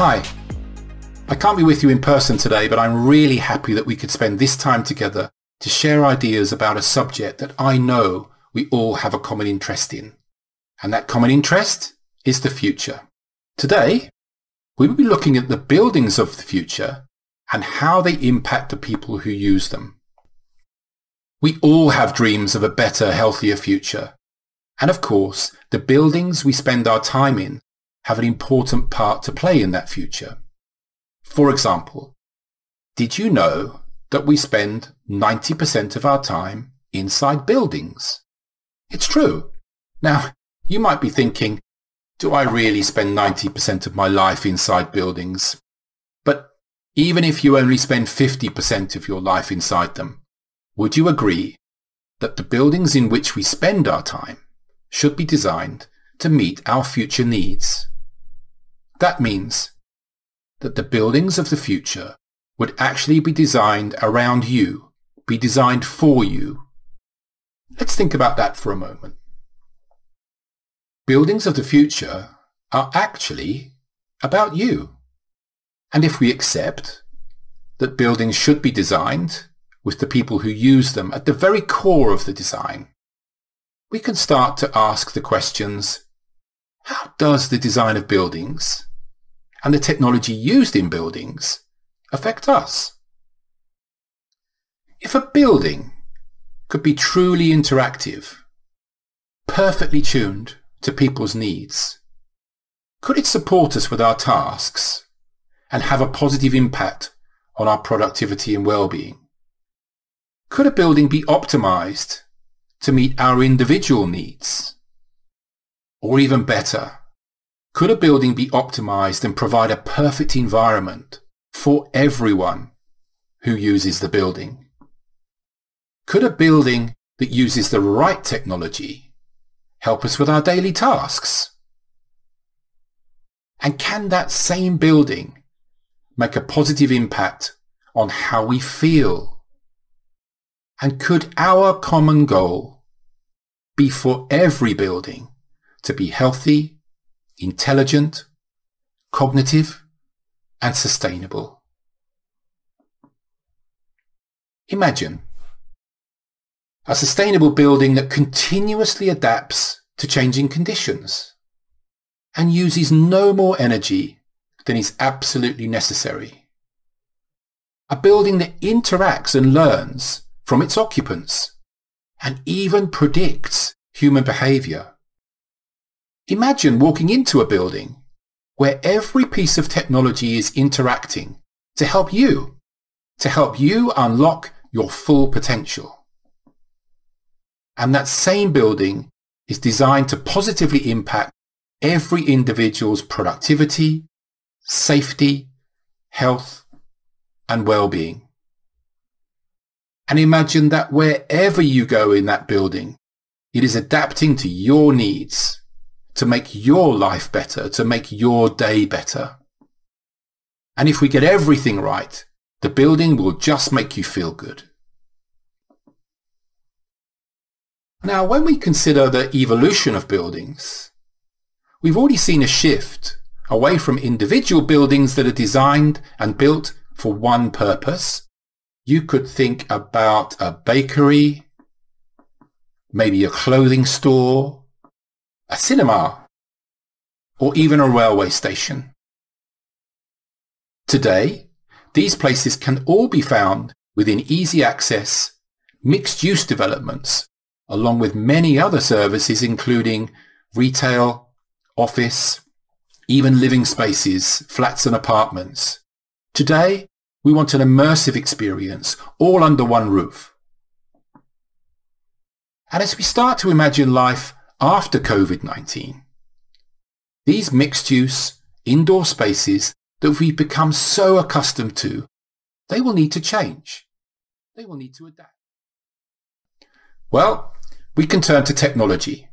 Hi. I can't be with you in person today, but I'm really happy that we could spend this time together to share ideas about a subject that I know we all have a common interest in. And that common interest is the future. Today, we will be looking at the buildings of the future and how they impact the people who use them. We all have dreams of a better, healthier future. And of course, the buildings we spend our time in have an important part to play in that future. For example, did you know that we spend 90% of our time inside buildings? It's true. Now, you might be thinking, do I really spend 90% of my life inside buildings? But even if you only spend 50% of your life inside them, would you agree that the buildings in which we spend our time should be designed to meet our future needs? That means that the buildings of the future would actually be designed around you, be designed for you. Let's think about that for a moment. Buildings of the future are actually about you. And if we accept that buildings should be designed with the people who use them at the very core of the design, we can start to ask the questions, how does the design of buildings and the technology used in buildings affect us? If a building could be truly interactive, perfectly tuned to people's needs, could it support us with our tasks and have a positive impact on our productivity and well-being? Could a building be optimized to meet our individual needs? Or even better, could a building be optimized and provide a perfect environment for everyone who uses the building? Could a building that uses the right technology help us with our daily tasks? And can that same building make a positive impact on how we feel? And could our common goal be for every building to be healthy, intelligent, cognitive, and sustainable? Imagine a sustainable building that continuously adapts to changing conditions and uses no more energy than is absolutely necessary. A building that interacts and learns from its occupants and even predicts human behavior. Imagine walking into a building where every piece of technology is interacting to help you unlock your full potential. And that same building is designed to positively impact every individual's productivity, safety, health, and well-being. And imagine that wherever you go in that building, it is adapting to your needs, to make your life better, to make your day better. And if we get everything right, the building will just make you feel good. Now, when we consider the evolution of buildings, we've already seen a shift away from individual buildings that are designed and built for one purpose. You could think about a bakery, maybe a clothing store, a cinema, or even a railway station. Today, these places can all be found within easy access, mixed-use developments, along with many other services including retail, office, even living spaces, flats and apartments. Today, we want an immersive experience all under one roof. And as we start to imagine life after COVID-19, these mixed-use indoor spaces that we've become so accustomed to, they will need to change. They will need to adapt. Well, we can turn to technology.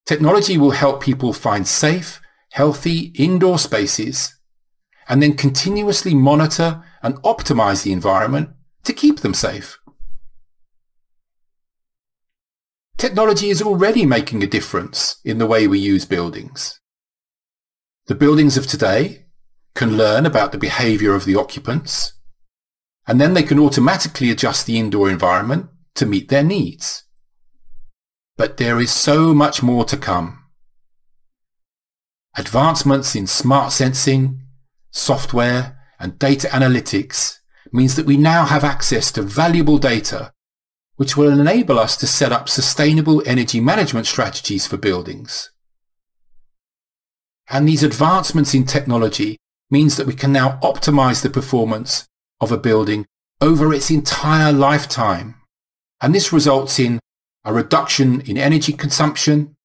Technology will help people find safe, healthy indoor spaces and then continuously monitor and optimize the environment to keep them safe. Technology is already making a difference in the way we use buildings. The buildings of today can learn about the behaviour of the occupants, and then they can automatically adjust the indoor environment to meet their needs. But there is so much more to come. Advancements in smart sensing, software, and data analytics means that we now have access to valuable data which will enable us to set up sustainable energy management strategies for buildings. And these advancements in technology means that we can now optimize the performance of a building over its entire lifetime. And this results in a reduction in energy consumption,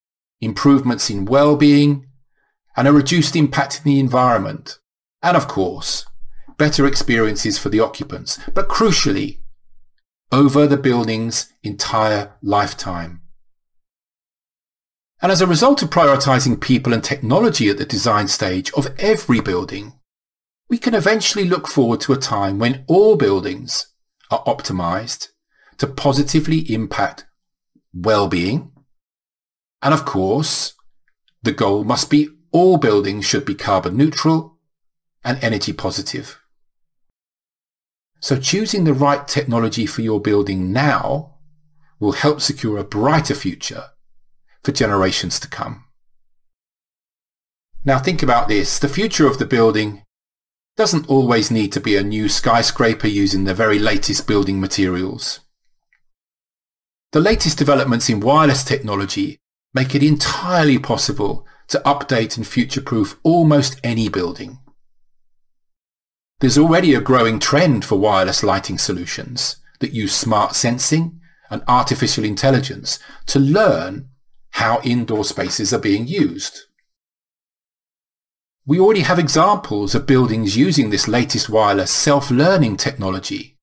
improvements in well-being, and a reduced impact in the environment. And of course, better experiences for the occupants, but crucially, over the building's entire lifetime. And as a result of prioritizing people and technology at the design stage of every building, we can eventually look forward to a time when all buildings are optimized to positively impact well-being. And of course, the goal must be all buildings should be carbon neutral and energy positive. So choosing the right technology for your building now will help secure a brighter future for generations to come. Now think about this. The future of the building doesn't always need to be a new skyscraper using the very latest building materials. The latest developments in wireless technology make it entirely possible to update and future-proof almost any building. There's already a growing trend for wireless lighting solutions that use smart sensing and artificial intelligence to learn how indoor spaces are being used. We already have examples of buildings using this latest wireless self-learning technology.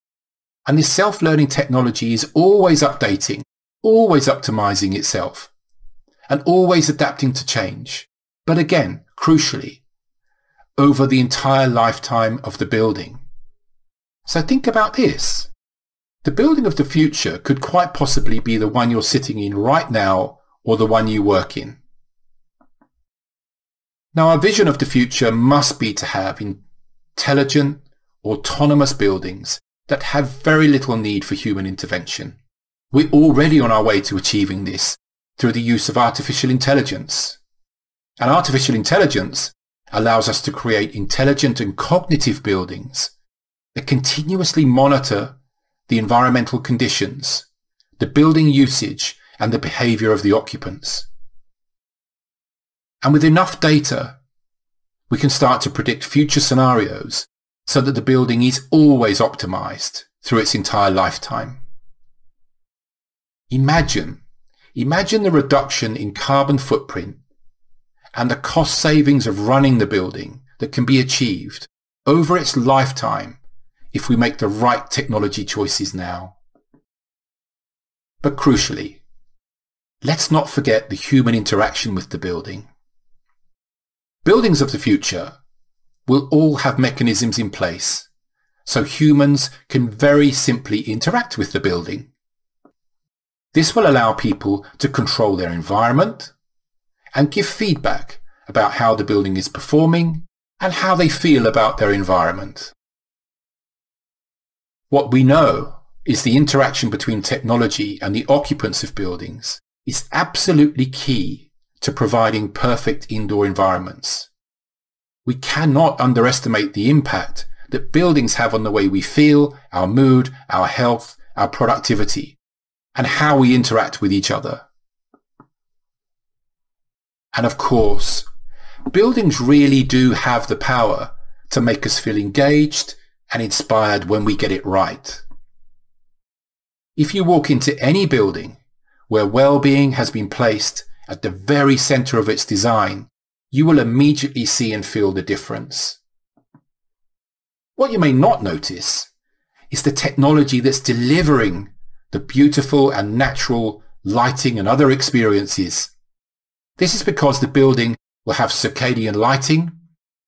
And this self-learning technology is always updating, always optimizing itself, and always adapting to change. But again, crucially, over the entire lifetime of the building. So think about this. The building of the future could quite possibly be the one you're sitting in right now or the one you work in. Now, our vision of the future must be to have intelligent, autonomous buildings that have very little need for human intervention. We're already on our way to achieving this through the use of artificial intelligence. And artificial intelligence allows us to create intelligent and cognitive buildings that continuously monitor the environmental conditions, the building usage, and the behavior of the occupants. And with enough data, we can start to predict future scenarios so that the building is always optimized through its entire lifetime. Imagine the reduction in carbon footprint and the cost savings of running the building that can be achieved over its lifetime if we make the right technology choices now. But crucially, let's not forget the human interaction with the building. Buildings of the future will all have mechanisms in place so humans can very simply interact with the building. This will allow people to control their environment and give feedback about how the building is performing and how they feel about their environment. What we know is the interaction between technology and the occupants of buildings is absolutely key to providing perfect indoor environments. We cannot underestimate the impact that buildings have on the way we feel, our mood, our health, our productivity, and how we interact with each other. And of course, buildings really do have the power to make us feel engaged and inspired when we get it right. If you walk into any building where well-being has been placed at the very center of its design, you will immediately see and feel the difference. What you may not notice is the technology that's delivering the beautiful and natural lighting and other experiences. This is because the building will have circadian lighting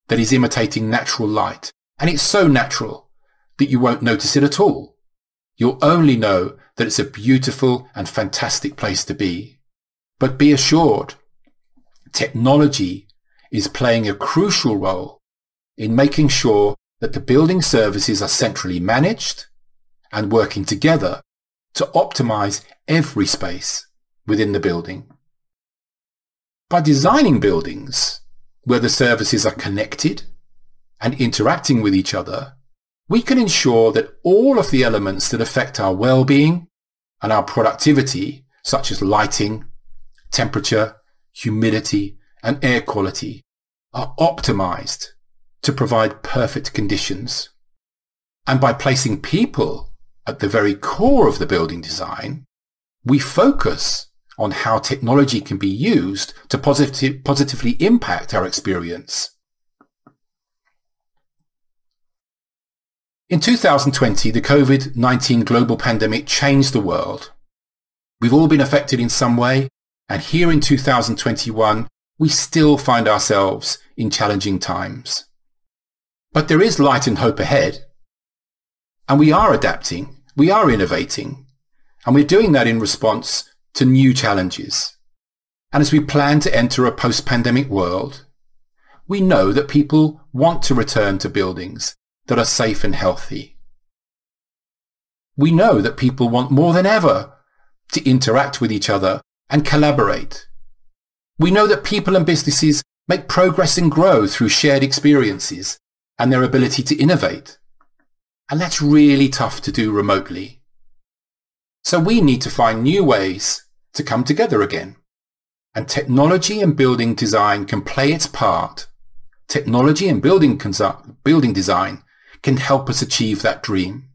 that is imitating natural light, and it's so natural that you won't notice it at all. You'll only know that it's a beautiful and fantastic place to be. But be assured, technology is playing a crucial role in making sure that the building services are centrally managed and working together to optimize every space within the building. By designing buildings where the services are connected and interacting with each other, we can ensure that all of the elements that affect our well-being and our productivity, such as lighting, temperature, humidity, and air quality, are optimized to provide perfect conditions. And by placing people at the very core of the building design, we focus on how technology can be used to positively impact our experience. In 2020, the COVID-19 global pandemic changed the world. We've all been affected in some way, and here in 2021, we still find ourselves in challenging times. But there is light and hope ahead, and we are adapting, we are innovating, and we're doing that in response to new challenges. And as we plan to enter a post-pandemic world, we know that people want to return to buildings that are safe and healthy. We know that people want more than ever to interact with each other and collaborate. We know that people and businesses make progress and grow through shared experiences and their ability to innovate. And that's really tough to do remotely. So we need to find new ways to come together again. And technology and building design can play its part. Technology and building design can help us achieve that dream.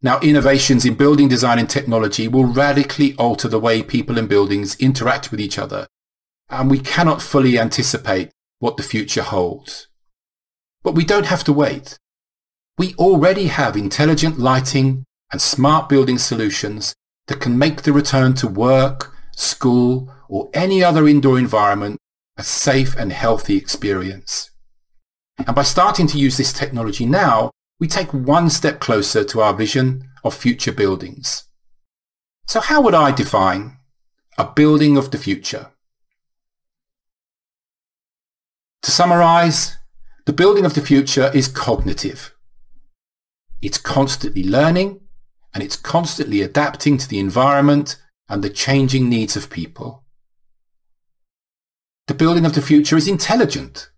Now, innovations in building design and technology will radically alter the way people and buildings interact with each other, and we cannot fully anticipate what the future holds. But we don't have to wait. We already have intelligent lighting and smart building solutions that can make the return to work, school, or any other indoor environment a safe and healthy experience. And by starting to use this technology now, we take one step closer to our vision of future buildings. So how would I define a building of the future? To summarize, the building of the future is cognitive. It's constantly learning, and it's constantly adapting to the environment and the changing needs of people. The building of the future is intelligent.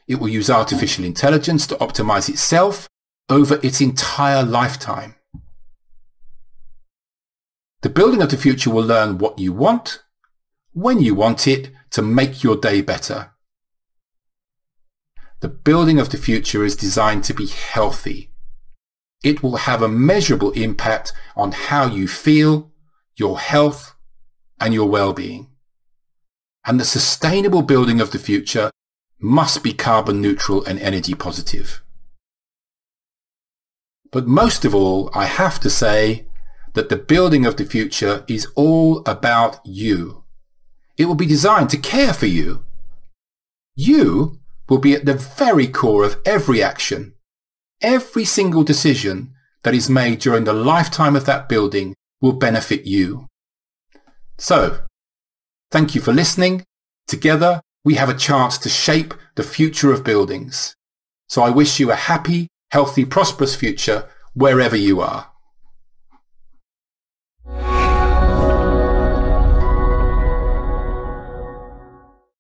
It will use artificial intelligence to optimize itself over its entire lifetime. The building of the future will learn what you want, when you want it, to make your day better. The building of the future is designed to be healthy. It will have a measurable impact on how you feel, your health, and your well-being. And the sustainable building of the future must be carbon neutral and energy positive. But most of all, I have to say that the building of the future is all about you. It will be designed to care for you. You will be at the very core of every action. Every single decision that is made during the lifetime of that building will benefit you. So, thank you for listening. Together, we have a chance to shape the future of buildings. So I wish you a happy, healthy, prosperous future wherever you are.